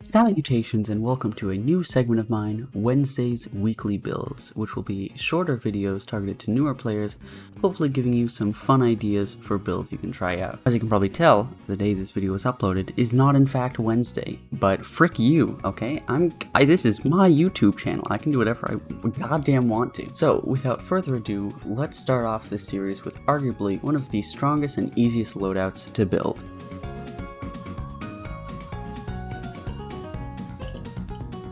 Salutations and welcome to a new segment of mine, Wednesday's Weekly Builds, which will be shorter videos targeted to newer players, hopefully giving you some fun ideas for builds you can try out. As you can probably tell, the day this video was uploaded is not in fact Wednesday, but frick you, okay? This is my YouTube channel, I can do whatever I goddamn want to. So without further ado, let's start off this series with arguably one of the strongest and easiest loadouts to build.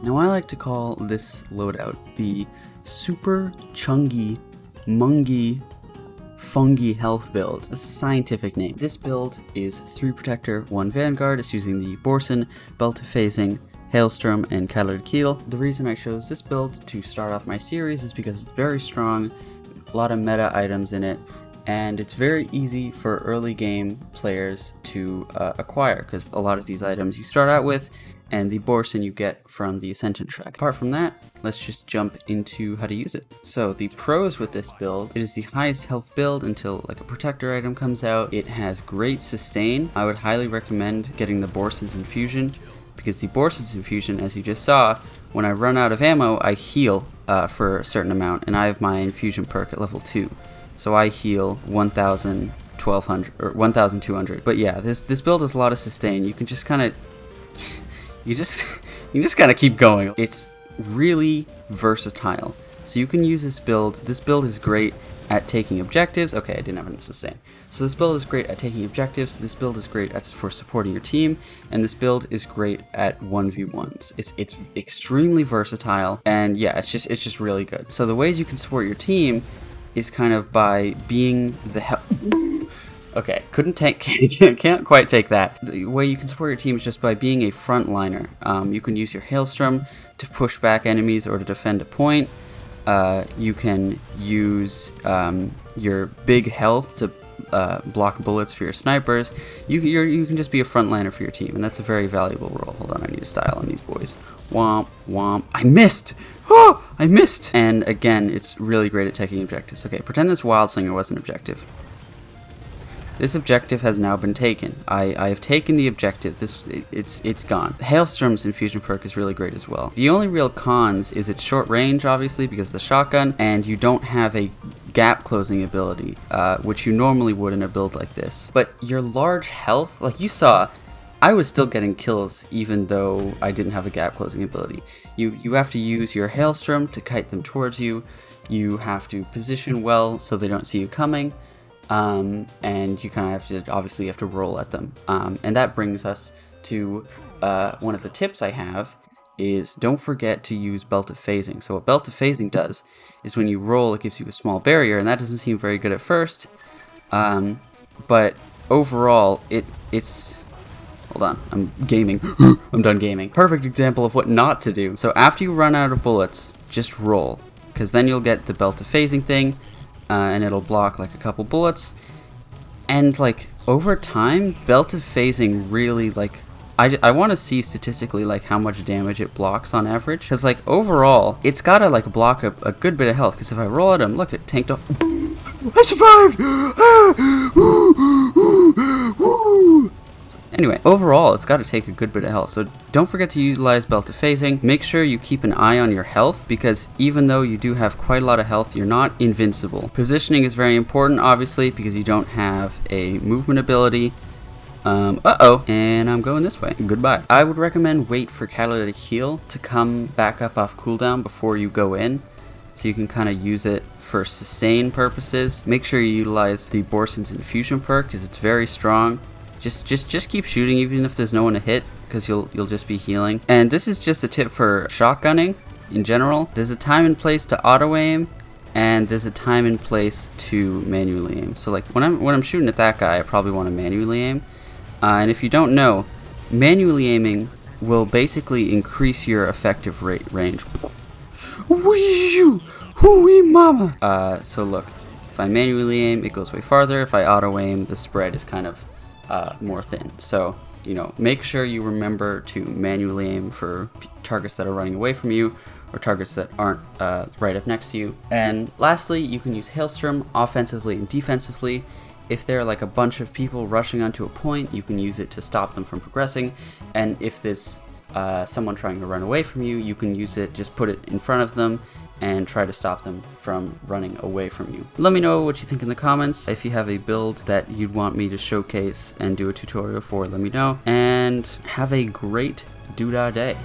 Now I like to call this loadout the super chungy, mungy, fungy health build. That's a scientific name. This build is 3 Protector, 1 Vanguard. It's using the Borson, Belt of Phasing, Hailstorm, and Catalytic Heal. The reason I chose this build to start off my series is because it's very strong, a lot of meta items in it, and it's very easy for early game players to acquire, because a lot of these items you start out with, and the Borson you get from the Ascension track. Apart from that, let's just jump into how to use it. So the pros with this build, it is the highest health build until like a protector item comes out. It has great sustain. I would highly recommend getting the Borson's Infusion, because the Borson's Infusion, as you just saw, when I run out of ammo, I heal for a certain amount, and I have my Infusion perk at level 2. So I heal 1,000, 1,200, or 1,200. But yeah, this build has a lot of sustain. You can just kind of you just gotta keep going. It's really versatile. So you can use this build. This build is great at taking objectives. Okay, I didn't have enough to say. So this build is great at taking objectives. This build is great for supporting your team, and this build is great at 1v1s. It's extremely versatile, and yeah, it's just really good. So the ways you can support your team is kind of by being the Okay, can't quite take that. The way you can support your team is just by being a frontliner. You can use your Hailstorm to push back enemies or to defend a point. You can use your big health to block bullets for your snipers. You can just be a frontliner for your team, and that's a very valuable role. Hold on, I need to style on these boys. Womp, womp. I missed! Oh, I missed! And again, it's really great at taking objectives. Okay, pretend this Wild Slinger was an objective. This objective has now been taken. I have taken the objective. It's gone. Hailstorm's Infusion perk is really great as well. The only real cons is its short range, obviously, because of the shotgun, and you don't have a gap closing ability, which you normally would in a build like this. But your large health, like you saw, I was still getting kills even though I didn't have a gap closing ability. You have to use your Hailstorm to kite them towards you. You have to position well so they don't see you coming. And you kind of have to roll at them. And that brings us to one of the tips I have is don't forget to use Belt of Phasing. So what Belt of Phasing does is when you roll, it gives you a small barrier, and that doesn't seem very good at first. But overall, it's... Hold on, I'm gaming. I'm done gaming. Perfect example of what not to do. So after you run out of bullets, just roll, because then you'll get the Belt of Phasing thing. And it'll block like a couple bullets, and like over time, Belt of Phasing really like I want to see statistically like how much damage it blocks on average, because like overall it's gotta like block a good bit of health, because if I roll at him, look, it tanked off. I survived. Anyway, overall, it's got to take a good bit of health, so don't forget to utilize Belt of Phasing. Make sure you keep an eye on your health, because even though you do have quite a lot of health, you're not invincible. Positioning is very important, obviously, because you don't have a movement ability. And I'm going this way. Goodbye. I would recommend wait for Catalytic Heal to come back up off cooldown before you go in, so you can kind of use it for sustain purposes. Make sure you utilize the Borson's Infusion perk, because it's very strong. Just keep shooting even if there's no one to hit, because you'll just be healing. And this is just a tip for shotgunning in general. There's a time and place to auto aim, and there's a time and place to manually aim. So like when I'm shooting at that guy, I probably want to manually aim. And if you don't know, manually aiming will basically increase your effective range. Wee mama. So look, if I manually aim, it goes way farther. If I auto aim, the spread is kind of more thin. So, you know, make sure you remember to manually aim for targets that are running away from you, or targets that aren't right up next to you. And lastly, you can use Hailstorm offensively and defensively. If there are like a bunch of people rushing onto a point, you can use it to stop them from progressing. And if this someone trying to run away from you, you can use it, just put it in front of them and try to stop them from running away from you. Let me know what you think in the comments. If you have a build that you'd want me to showcase and do a tutorial for, let me know. And have a great doodah day.